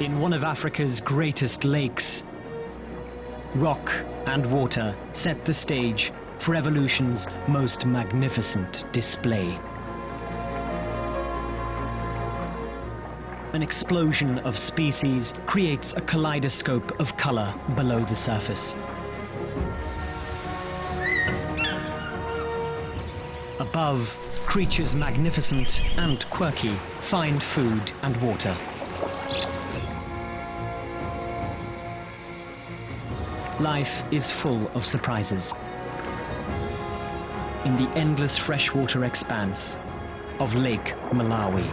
In one of Africa's greatest lakes, rock and water set the stage for evolution's most magnificent display. An explosion of species creates a kaleidoscope of color below the surface. Above, creatures magnificent and quirky find food and water. Life is full of surprises. In the endless freshwater expanse of Lake Malawi.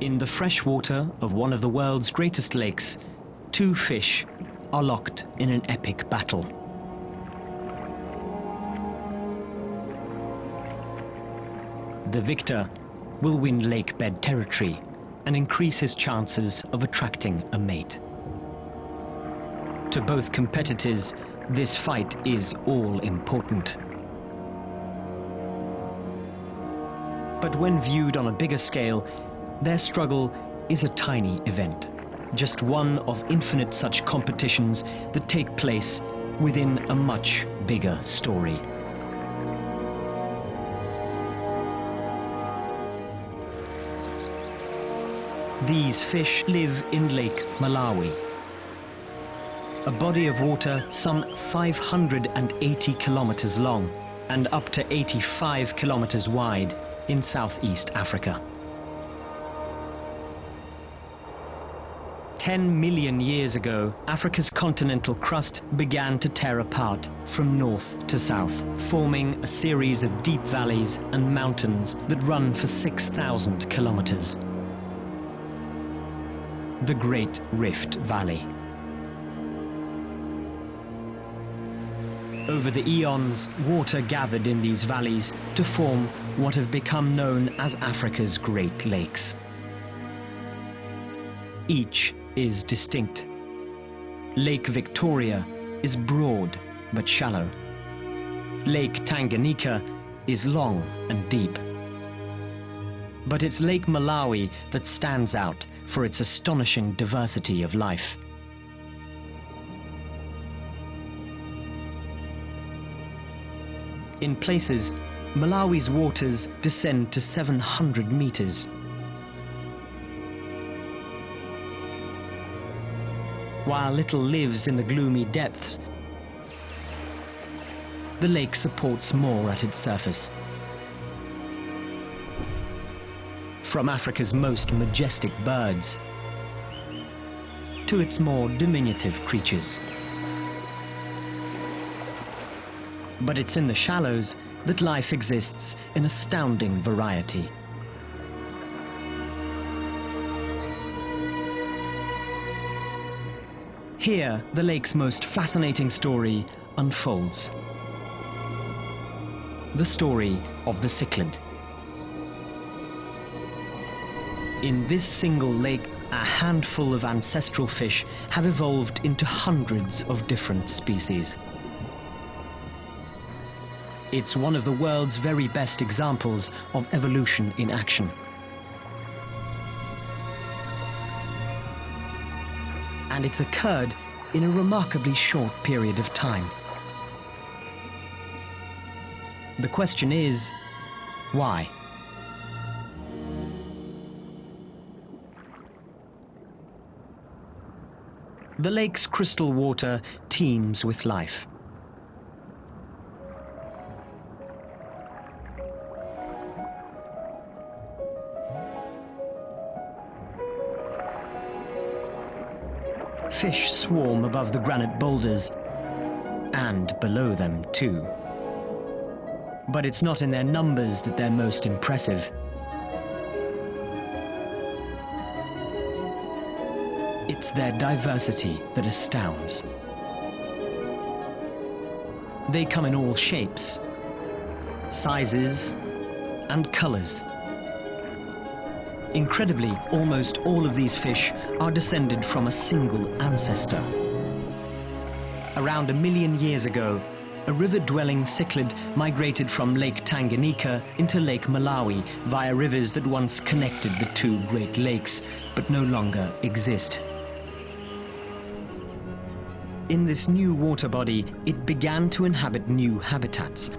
In the freshwater of one of the world's greatest lakes, two fish are locked in an epic battle. The victor will win lake bed territory and increase his chances of attracting a mate. To both competitors, this fight is all important. But when viewed on a bigger scale, their struggle is a tiny event, just one of infinite such competitions that take place within a much bigger story. These fish live in Lake Malawi, a body of water some 580 kilometers long and up to 85 kilometers wide in Southeast Africa. 10 million years ago, Africa's continental crust began to tear apart from north to south, forming a series of deep valleys and mountains that run for 6,000 kilometers. The Great Rift Valley. Over the eons, water gathered in these valleys to form what have become known as Africa's Great Lakes. Each is distinct. Lake Victoria is broad but shallow. Lake Tanganyika is long and deep. But it's Lake Malawi that stands out for its astonishing diversity of life. In places, Malawi's waters descend to 700 meters. While little lives in the gloomy depths, the lake supports more at its surface. From Africa's most majestic birds to its more diminutive creatures. But it's in the shallows that life exists in astounding variety. Here, the lake's most fascinating story unfolds. The story of the cichlid. In this single lake, a handful of ancestral fish have evolved into hundreds of different species. It's one of the world's very best examples of evolution in action. And it's occurred in a remarkably short period of time. The question is, why? The lake's crystal water teems with life. Fish swarm above the granite boulders, and below them too. But it's not in their numbers that they're most impressive. It's their diversity that astounds. They come in all shapes, sizes, and colors. Incredibly, almost all of these fish are descended from a single ancestor. Around 1 million years ago, a river-dwelling cichlid migrated from Lake Tanganyika into Lake Malawi via rivers that once connected the two Great Lakes, but no longer exist. In this new water body, it began to inhabit new habitats.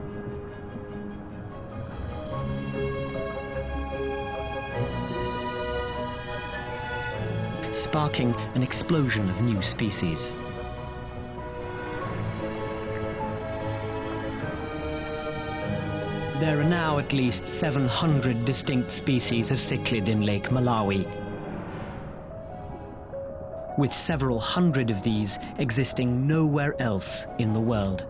Sparking an explosion of new species. There are now at least 700 distinct species of cichlid in Lake Malawi, with several hundred of these existing nowhere else in the world.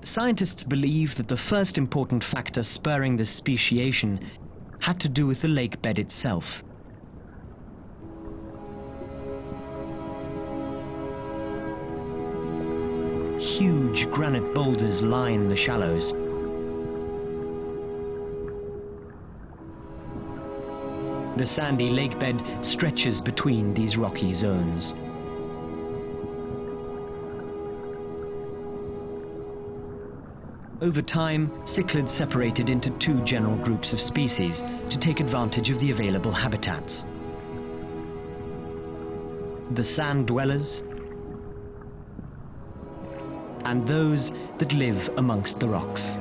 Scientists believe that the first important factor spurring this speciation had to do with the lake bed itself. Huge granite boulders line the shallows. The sandy lakebed stretches between these rocky zones. Over time, cichlids separated into two general groups of species to take advantage of the available habitats. The sand dwellers and those that live amongst the rocks.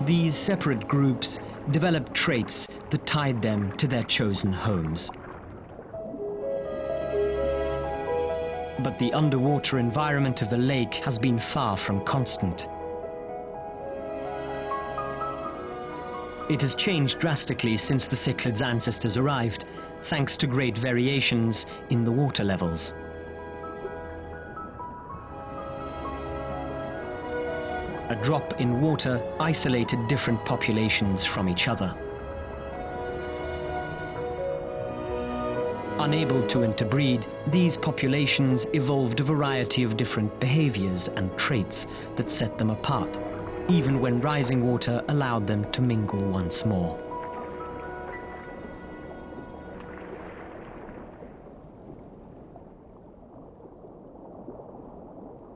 These separate groups developed traits that tied them to their chosen homes. But the underwater environment of the lake has been far from constant. It has changed drastically since the cichlid's ancestors arrived, thanks to great variations in the water levels. A drop in water isolated different populations from each other. Unable to interbreed, these populations evolved a variety of different behaviors and traits that set them apart, even when rising water allowed them to mingle once more.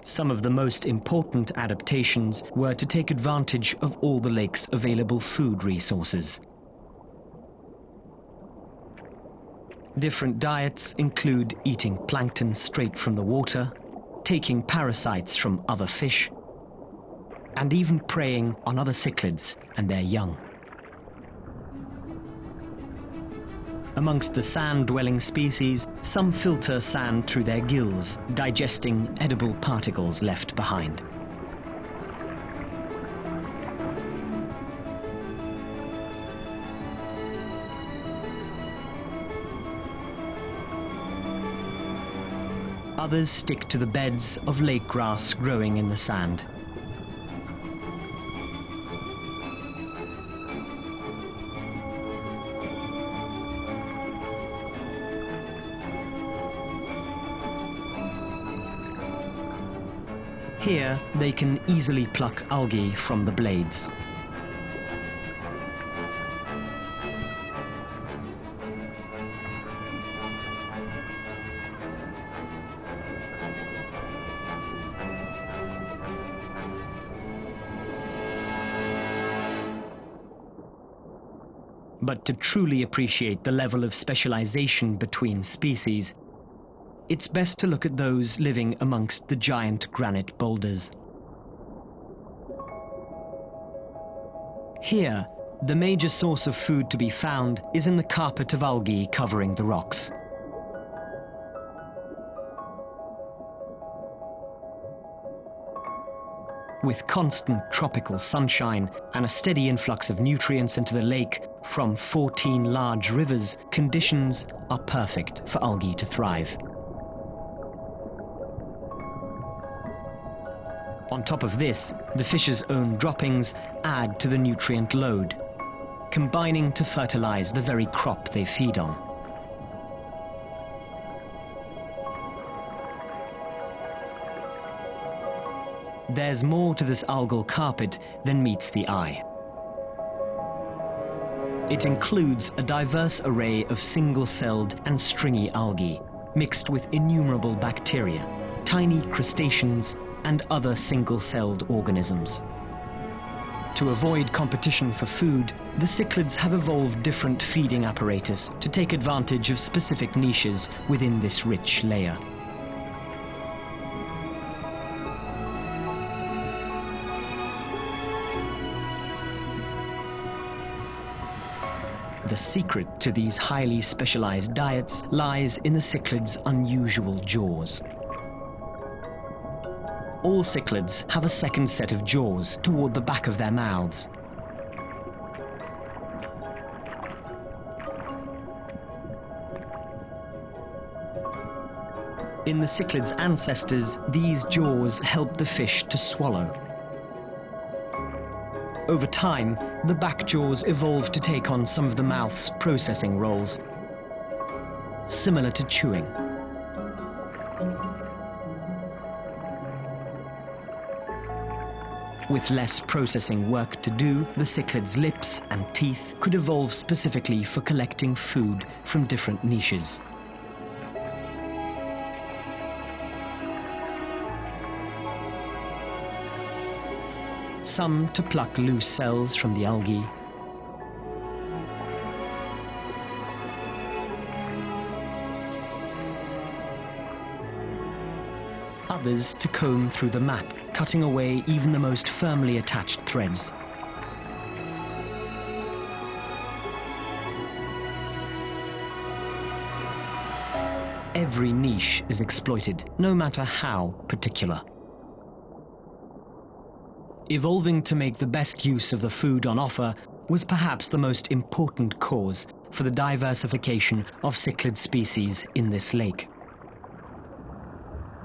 Some of the most important adaptations were to take advantage of all the lake's available food resources. Different diets include eating plankton straight from the water, taking parasites from other fish, and even preying on other cichlids and their young. Amongst the sand-dwelling species, some filter sand through their gills, digesting edible particles left behind. Others stick to the beds of lake grass growing in the sand. Here, they can easily pluck algae from the blades. But to truly appreciate the level of specialization between species, it's best to look at those living amongst the giant granite boulders. Here, the major source of food to be found is in the carpet of algae covering the rocks. With constant tropical sunshine and a steady influx of nutrients into the lake from 14 large rivers, conditions are perfect for algae to thrive. On top of this, the fish's own droppings add to the nutrient load, combining to fertilize the very crop they feed on. There's more to this algal carpet than meets the eye. It includes a diverse array of single-celled and stringy algae, mixed with innumerable bacteria, tiny crustaceans, and other single-celled organisms. To avoid competition for food, the cichlids have evolved different feeding apparatus to take advantage of specific niches within this rich layer. The secret to these highly specialized diets lies in the cichlids' unusual jaws. All cichlids have a second set of jaws toward the back of their mouths. In the cichlids' ancestors, these jaws help the fish to swallow. Over time, the back jaws evolved to take on some of the mouth's processing roles, similar to chewing. With less processing work to do, the cichlids' lips and teeth could evolve specifically for collecting food from different niches. Some to pluck loose cells from the algae, others to comb through the mat, cutting away even the most firmly attached threads. Every niche is exploited, no matter how particular. Evolving to make the best use of the food on offer was perhaps the most important cause for the diversification of cichlid species in this lake.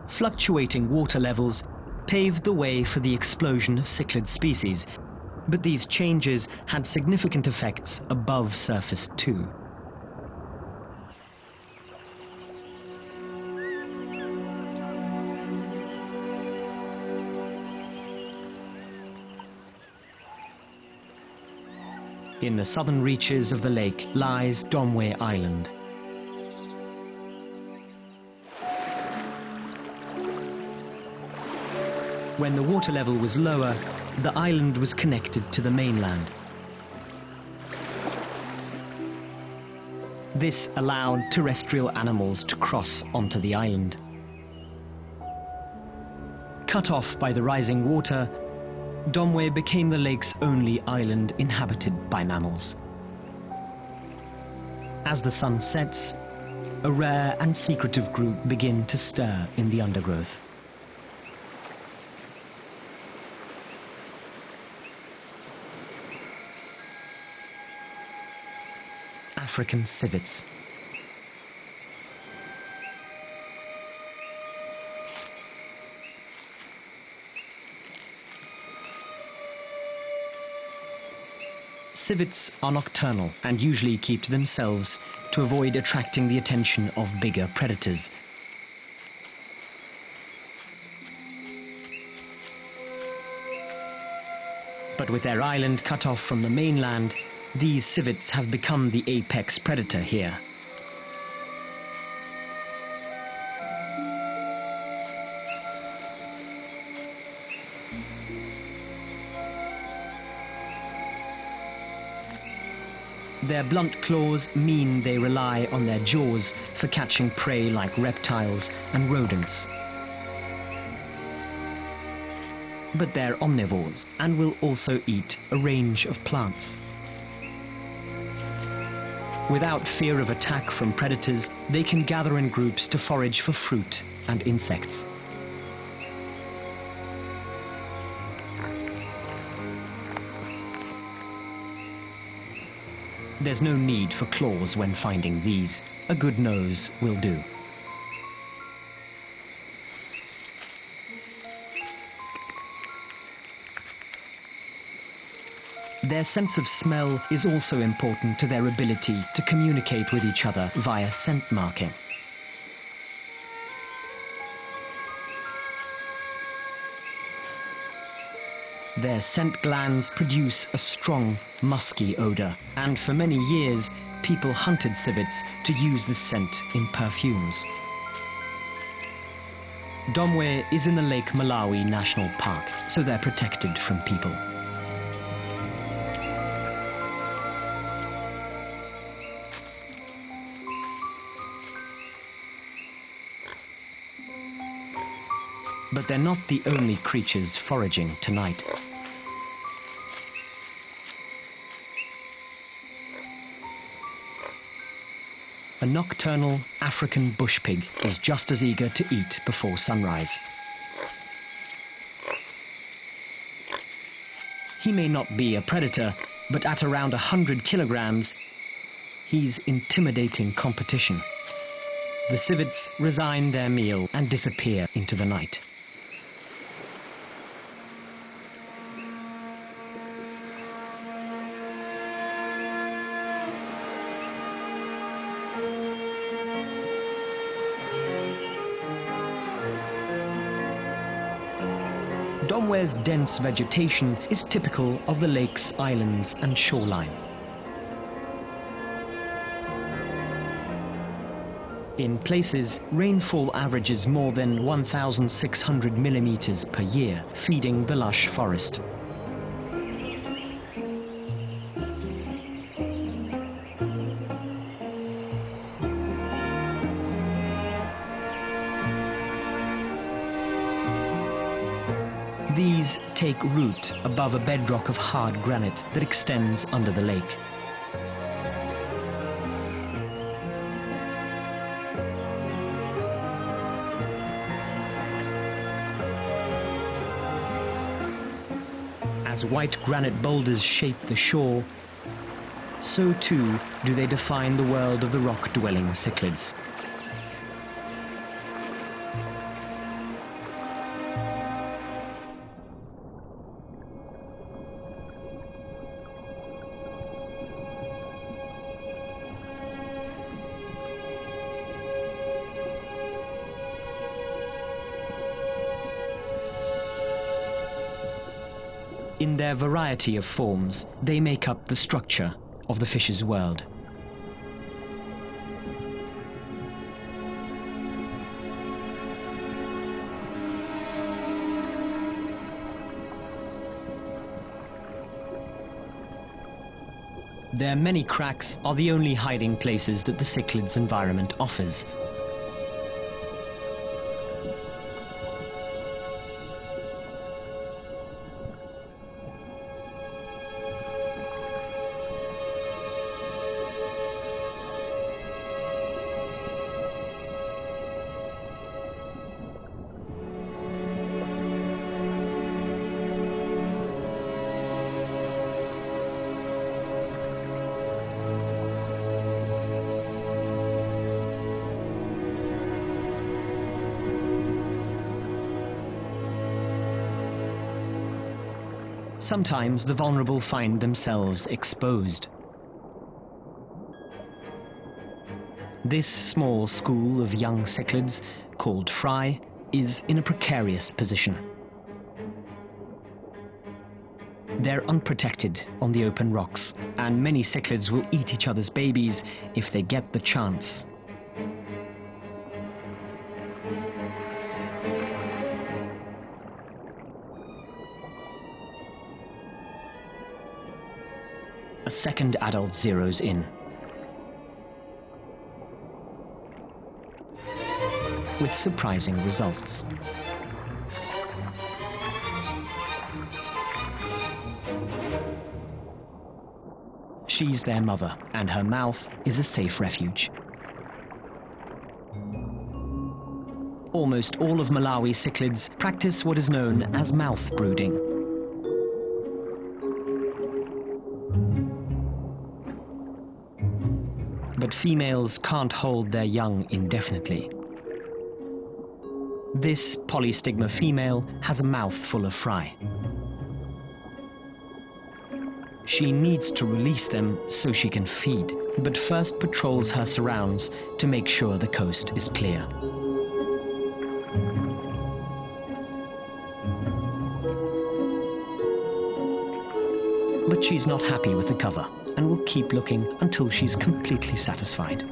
Fluctuating water levels paved the way for the explosion of cichlid species, but these changes had significant effects above surface too. In the southern reaches of the lake lies Domwe Island. When the water level was lower, the island was connected to the mainland. This allowed terrestrial animals to cross onto the island. Cut off by the rising water, Domwe became the lake's only island inhabited by mammals. As the sun sets, a rare and secretive group begin to stir in the undergrowth. African civets. Civets are nocturnal and usually keep to themselves to avoid attracting the attention of bigger predators. But with their island cut off from the mainland, these civets have become the apex predator here. Their blunt claws mean they rely on their jaws for catching prey like reptiles and rodents. But they're omnivores and will also eat a range of plants. Without fear of attack from predators, they can gather in groups to forage for fruit and insects. There's no need for claws when finding these. A good nose will do. Their sense of smell is also important to their ability to communicate with each other via scent marking. Their scent glands produce a strong, musky odor, and for many years, people hunted civets to use the scent in perfumes. Domwe is in the Lake Malawi National Park, so they're protected from people. But they're not the only creatures foraging tonight. A nocturnal African bush pig is just as eager to eat before sunrise. He may not be a predator, but at around 100 kilograms, he's intimidating competition. The civets resign their meal and disappear into the night. Domwe's dense vegetation is typical of the lake's islands and shoreline. In places, rainfall averages more than 1,600 millimeters per year, feeding the lush forest. These take root above a bedrock of hard granite that extends under the lake. As white granite boulders shape the shore, so too do they define the world of the rock-dwelling cichlids. In their variety of forms, they make up the structure of the fish's world. Their many cracks are the only hiding places that the cichlid's environment offers. Sometimes the vulnerable find themselves exposed. This small school of young cichlids, called fry, is in a precarious position. They're unprotected on the open rocks, and many cichlids will eat each other's babies if they get the chance. A second adult zeroes in. With surprising results. She's their mother, and her mouth is a safe refuge. Almost all of Malawi cichlids practice what is known as mouth brooding. But females can't hold their young indefinitely. This polystigma female has a mouth full of fry. She needs to release them so she can feed, but first patrols her surrounds to make sure the coast is clear. But she's not happy with the cover and will keep looking until she's completely satisfied.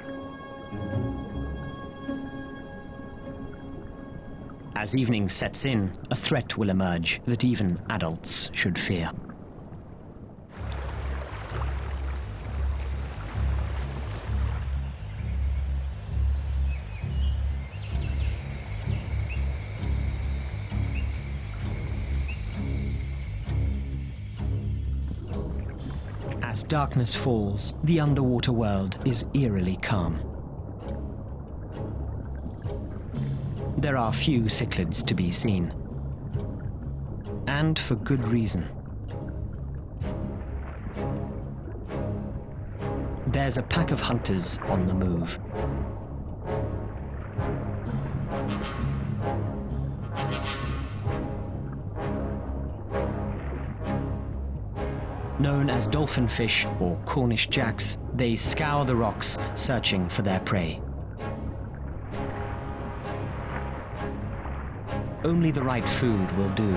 As evening sets in, a threat will emerge that even adults should fear. As darkness falls, the underwater world is eerily calm. There are few cichlids to be seen. And for good reason. There's a pack of hunters on the move. Known as dolphinfish or Cornish jacks, they scour the rocks searching for their prey. Only the right food will do.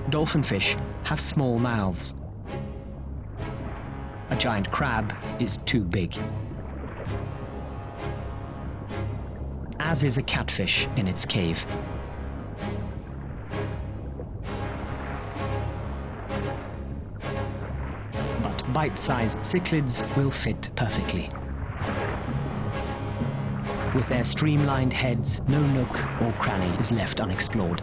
Dolphinfish have small mouths. A giant crab is too big. As is a catfish in its cave. But bite-sized cichlids will fit perfectly. With their streamlined heads, no nook or cranny is left unexplored.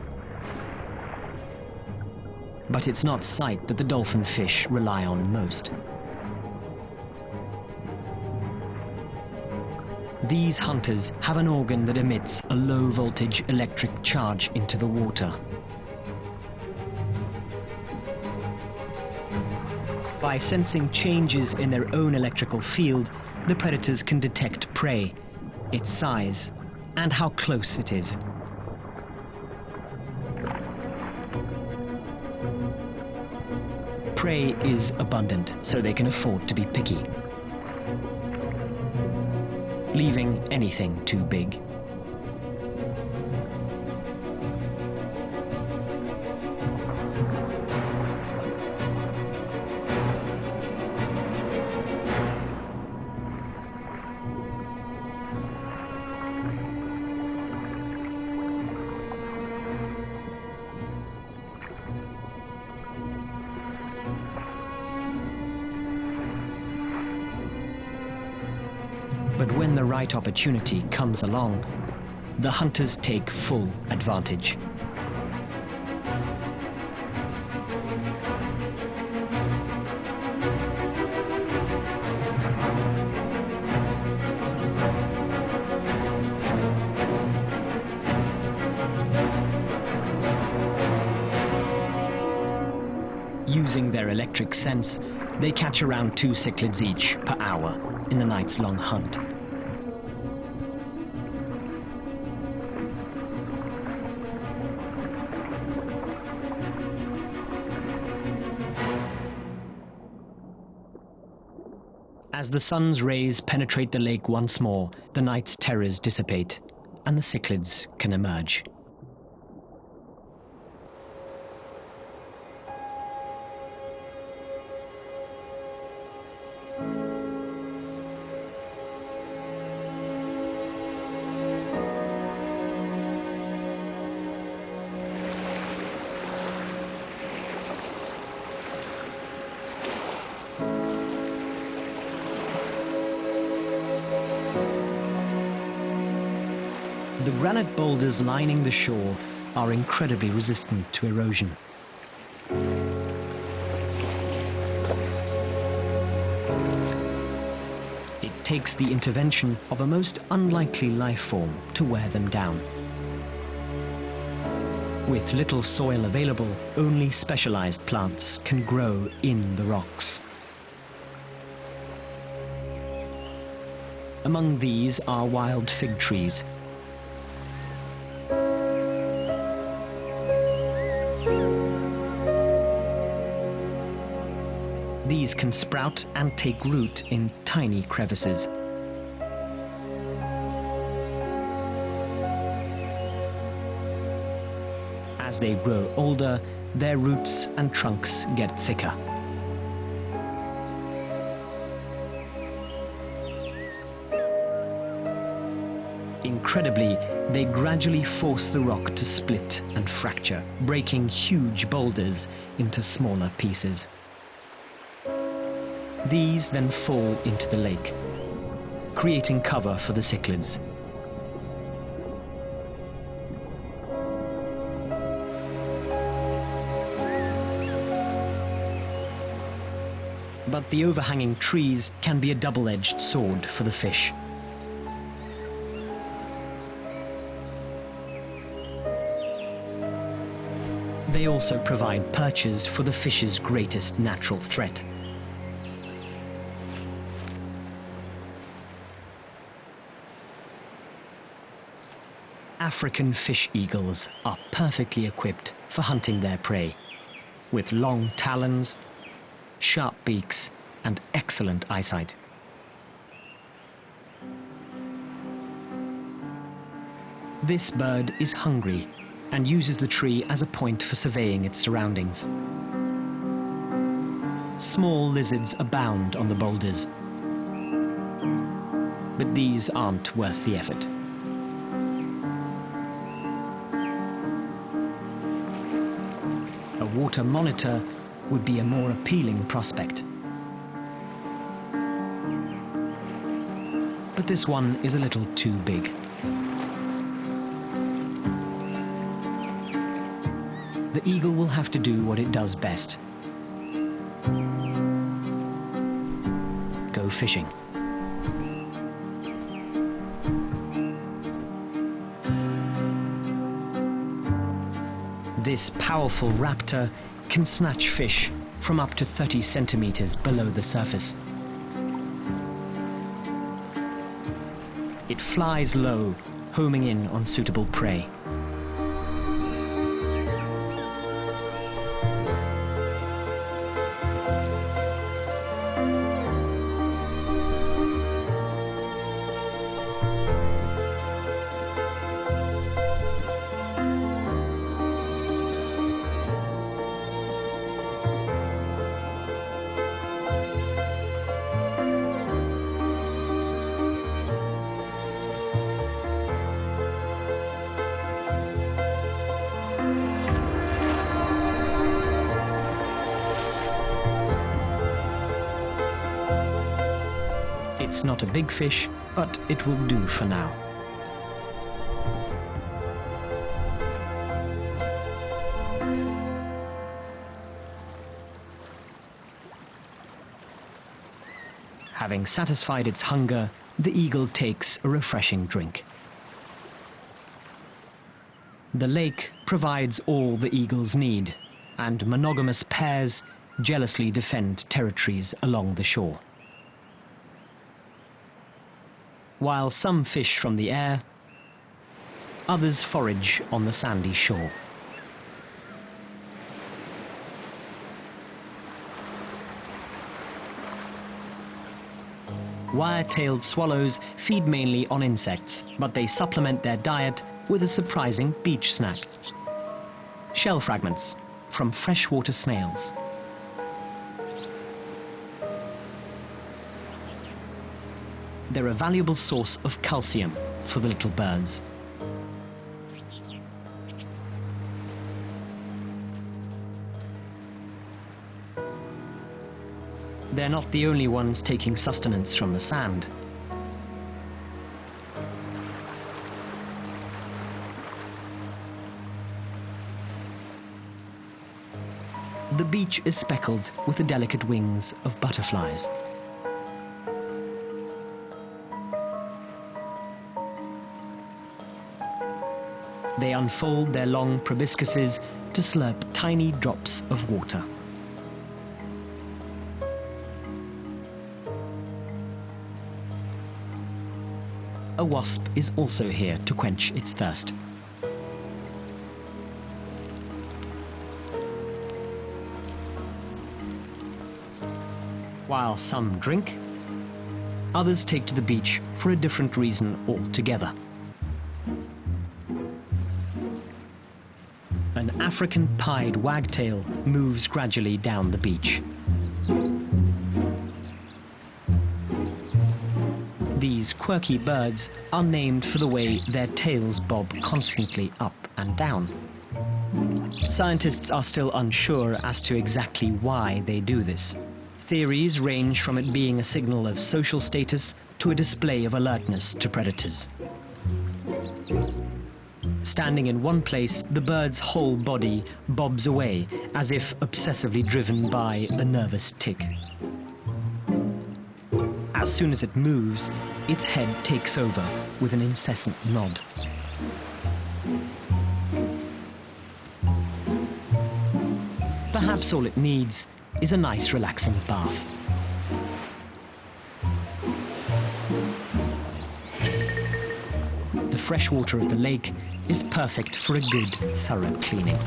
But it's not sight that the dolphinfish rely on most. These hunters have an organ that emits a low-voltage electric charge into the water. By sensing changes in their own electrical field, the predators can detect prey, its size, and how close it is. Prey is abundant, so they can afford to be picky, leaving anything too big. But when the right opportunity comes along, the hunters take full advantage. Using their electric sense, they catch around 2 cichlids each per hour in the night's long hunt. As the sun's rays penetrate the lake once more, the night's terrors dissipate, and the cichlids can emerge. The granite boulders lining the shore are incredibly resistant to erosion. It takes the intervention of a most unlikely life form to wear them down. With little soil available, only specialized plants can grow in the rocks. Among these are wild fig trees. These can sprout and take root in tiny crevices. As they grow older, their roots and trunks get thicker. Incredibly, they gradually force the rock to split and fracture, breaking huge boulders into smaller pieces. These then fall into the lake, creating cover for the cichlids. But the overhanging trees can be a double-edged sword for the fish. They also provide perches for the fish's greatest natural threat. African fish eagles are perfectly equipped for hunting their prey, with long talons, sharp beaks, and excellent eyesight. This bird is hungry and uses the tree as a point for surveying its surroundings. Small lizards abound on the boulders, but these aren't worth the effort. A water monitor would be a more appealing prospect. But this one is a little too big. The eagle will have to do what it does best. Go fishing. This powerful raptor can snatch fish from up to 30 centimeters below the surface. It flies low, homing in on suitable prey. It's not a big fish, but it will do for now. Having satisfied its hunger, the eagle takes a refreshing drink. The lake provides all the eagles need, and monogamous pairs jealously defend territories along the shore. While some fish from the air, others forage on the sandy shore. Wire-tailed swallows feed mainly on insects, but they supplement their diet with a surprising beach snack: shell fragments from freshwater snails. They're a valuable source of calcium for the little birds. They're not the only ones taking sustenance from the sand. The beach is speckled with the delicate wings of butterflies. They unfold their long proboscises to slurp tiny drops of water. a wasp is also here to quench its thirst. While some drink, others take to the beach for a different reason altogether. An African pied wagtail moves gradually down the beach. These quirky birds are named for the way their tails bob constantly up and down. Scientists are still unsure as to exactly why they do this. Theories range from it being a signal of social status to a display of alertness to predators. Standing in one place, the bird's whole body bobs away as if obsessively driven by a nervous tic. As soon as it moves, its head takes over with an incessant nod. Perhaps all it needs is a nice relaxing bath. The fresh water of the lake is perfect for a good, thorough cleaning.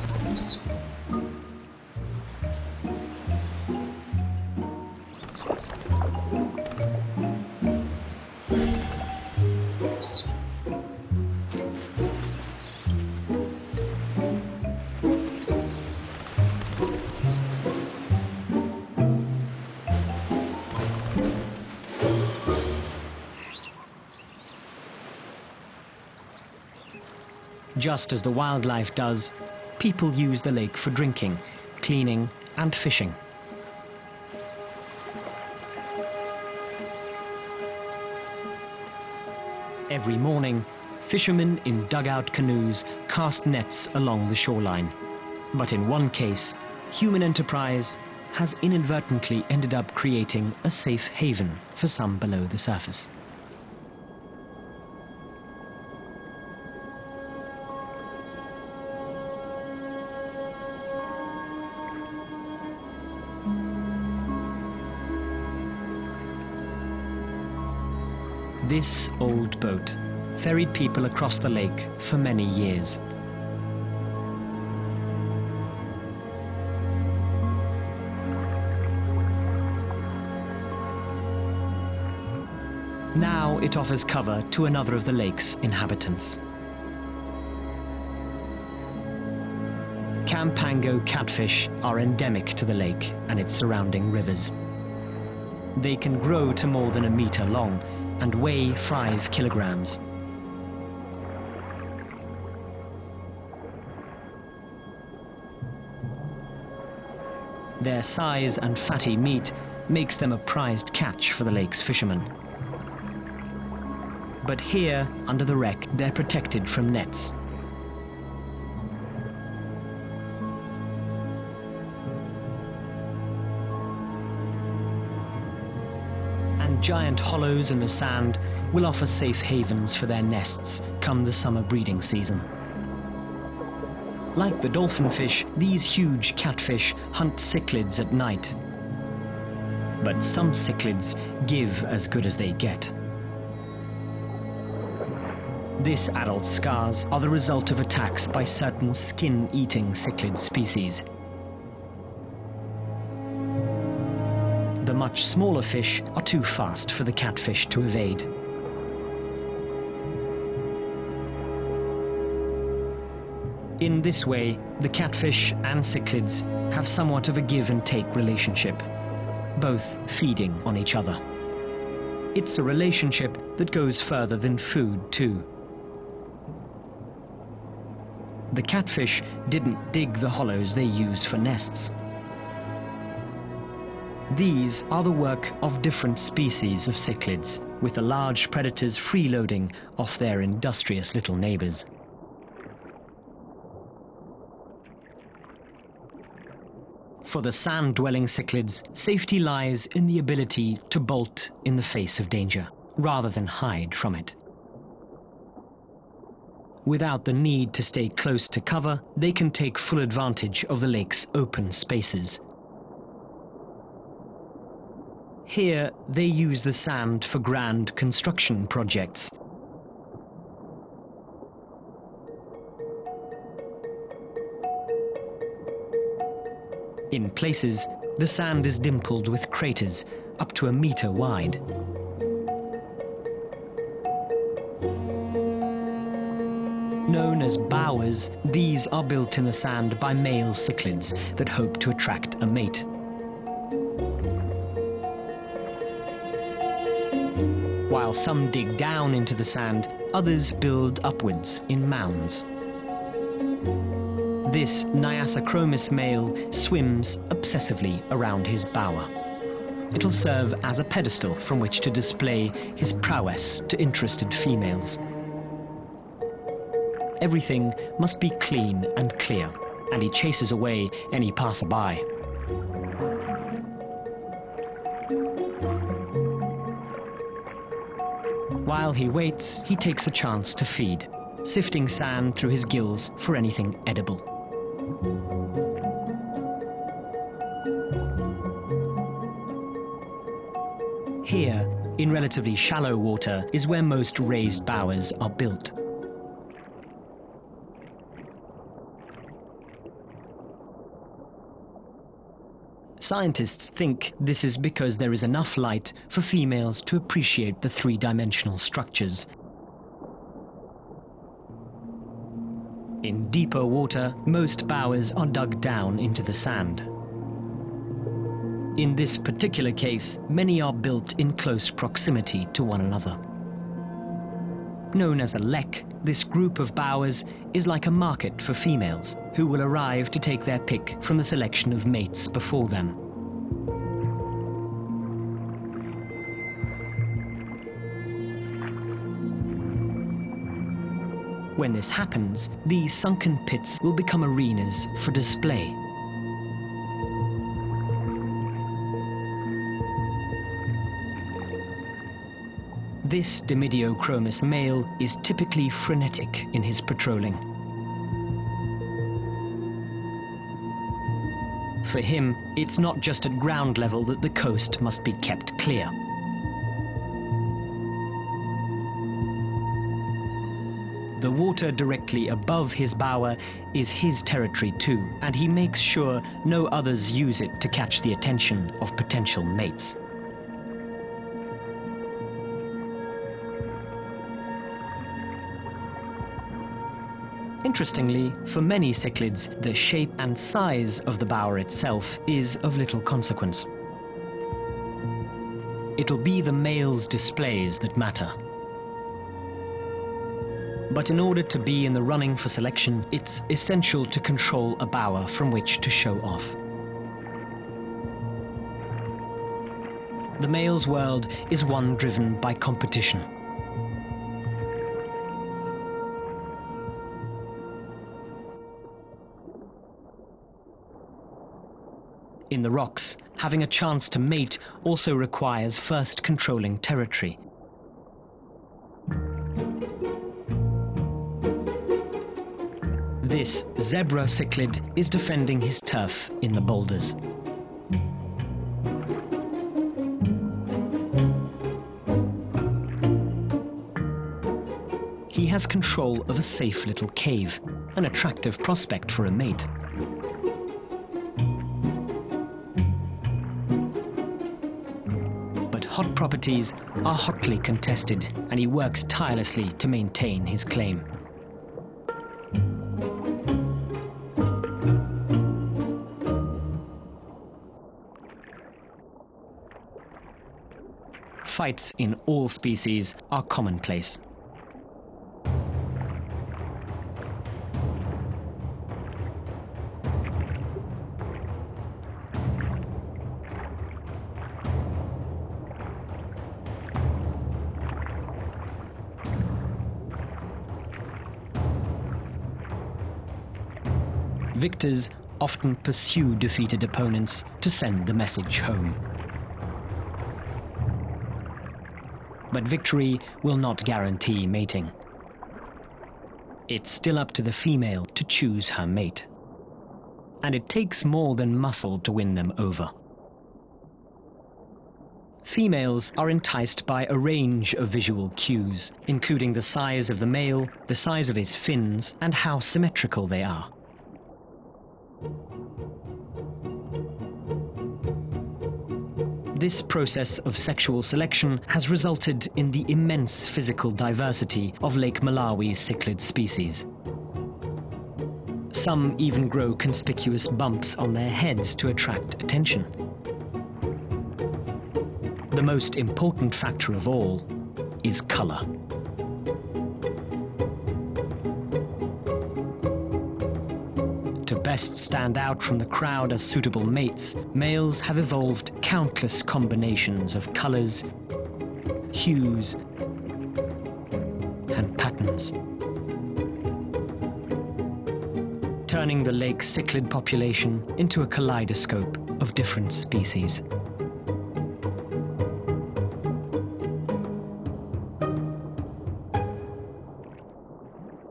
Just as the wildlife does, people use the lake for drinking, cleaning, and fishing. Every morning, fishermen in dugout canoes cast nets along the shoreline. But in one case, human enterprise has inadvertently ended up creating a safe haven for some below the surface. This old boat ferried people across the lake for many years. Now it offers cover to another of the lake's inhabitants. Campango catfish are endemic to the lake and its surrounding rivers. They can grow to more than a meter long and weigh 5 kilograms. Their size and fatty meat makes them a prized catch for the lake's fishermen. But here, under the wreck, they're protected from nets. Giant hollows in the sand will offer safe havens for their nests come the summer breeding season. Like the dolphinfish, these huge catfish hunt cichlids at night. But some cichlids give as good as they get. This adult scars are the result of attacks by certain skin-eating cichlid species. The much smaller fish are too fast for the catfish to evade. In this way, the catfish and cichlids have somewhat of a give and take relationship, both feeding on each other. It's a relationship that goes further than food, too. The catfish didn't dig the hollows they use for nests. These are the work of different species of cichlids, with the large predators freeloading off their industrious little neighbors. For the sand-dwelling cichlids, safety lies in the ability to bolt in the face of danger, rather than hide from it. Without the need to stay close to cover, they can take full advantage of the lake's open spaces. Here, they use the sand for grand construction projects, In places, the sand is dimpled with craters up to 1 meter wide. Known as bowers, these are built in the sand by male cichlids that hope to attract a mate. While some dig down into the sand, others build upwards in mounds. This Nyasachromis male swims obsessively around his bower. It'll serve as a pedestal from which to display his prowess to interested females. Everything must be clean and clear, and he chases away any passerby. While he waits, he takes a chance to feed, sifting sand through his gills for anything edible. Here, in relatively shallow water, is where most raised bowers are built. Scientists think this is because there is enough light for females to appreciate the three-dimensional structures. In deeper water, most bowers are dug down into the sand. In this particular case, many are built in close proximity to one another. Known as a lek, this group of bowers is like a market for females who will arrive to take their pick from the selection of mates before them. When this happens, these sunken pits will become arenas for display. This Dimidiochromis male is typically frenetic in his patrolling. For him, it's not just at ground level that the coast must be kept clear. The water directly above his bower is his territory too, and he makes sure no others use it to catch the attention of potential mates. Interestingly, for many cichlids, the shape and size of the bower itself is of little consequence. It'll be the male's displays that matter. But in order to be in the running for selection, it's essential to control a bower from which to show off. The male's world is one driven by competition. In the rocks, having a chance to mate also requires first controlling territory. This zebra cichlid is defending his turf in the boulders. He has control of a safe little cave, an attractive prospect for a mate. But hot properties are hotly contested, and he works tirelessly to maintain his claim. Fights in all species are commonplace. Victors often pursue defeated opponents to send the message home. But victory will not guarantee mating. It's still up to the female to choose her mate. And it takes more than muscle to win them over. Females are enticed by a range of visual cues, including the size of the male, the size of his fins, and how symmetrical they are. This process of sexual selection has resulted in the immense physical diversity of Lake Malawi's cichlid species. Some even grow conspicuous bumps on their heads to attract attention. The most important factor of all is color. To best stand out from the crowd as suitable mates, males have evolved countless combinations of colors, hues, and patterns, turning the lake's cichlid population into a kaleidoscope of different species.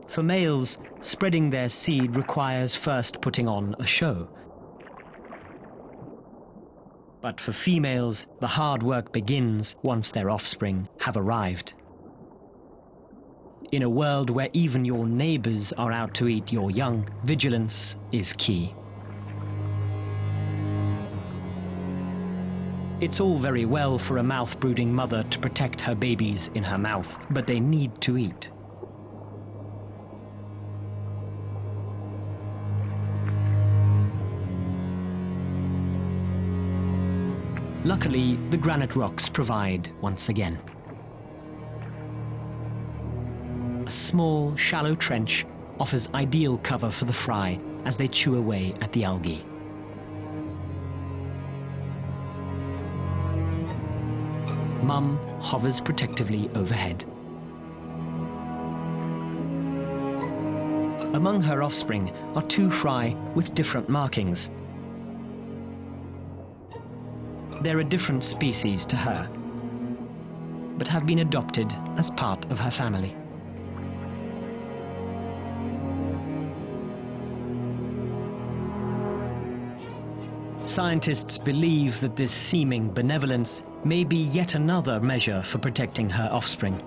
For males, spreading their seed requires first putting on a show. But for females, the hard work begins once their offspring have arrived. In a world where even your neighbors are out to eat your young, vigilance is key. It's all very well for a mouth-brooding mother to protect her babies in her mouth, but they need to eat. Luckily, the granite rocks provide once again. A small, shallow trench offers ideal cover for the fry as they chew away at the algae. Mum hovers protectively overhead. Among her offspring are two fry with different markings. They're a different species to her, but have been adopted as part of her family. Scientists believe that this seeming benevolence may be yet another measure for protecting her offspring.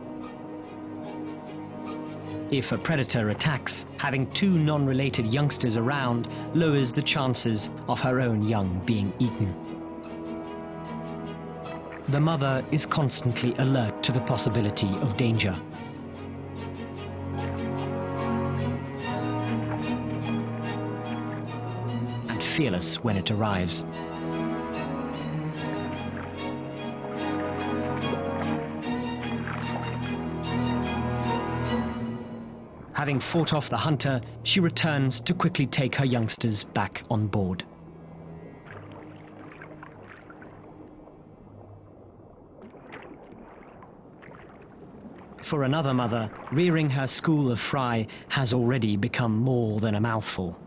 If a predator attacks, having two non-related youngsters around lowers the chances of her own young being eaten. The mother is constantly alert to the possibility of danger. And fearless when it arrives. Having fought off the hunter, she returns to quickly take her youngsters back on board. For another mother, rearing her school of fry has already become more than a mouthful.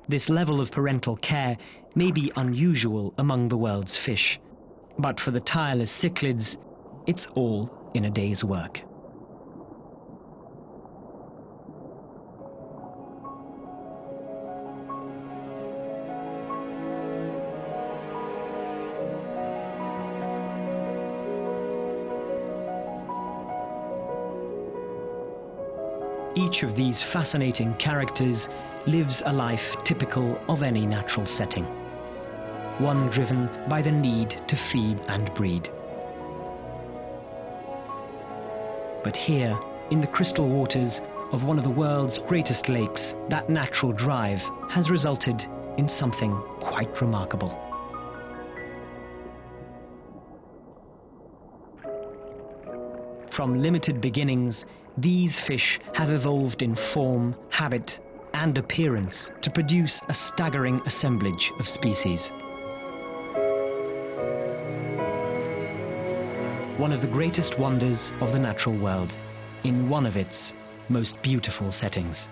This level of parental care may be unusual among the world's fish, but for the tireless cichlids, it's all in a day's work. Each of these fascinating characters lives a life typical of any natural setting, one driven by the need to feed and breed. But here, in the crystal waters of one of the world's greatest lakes, that natural drive has resulted in something quite remarkable. From limited beginnings, these fish have evolved in form, habit, and appearance to produce a staggering assemblage of species. One of the greatest wonders of the natural world, in one of its most beautiful settings.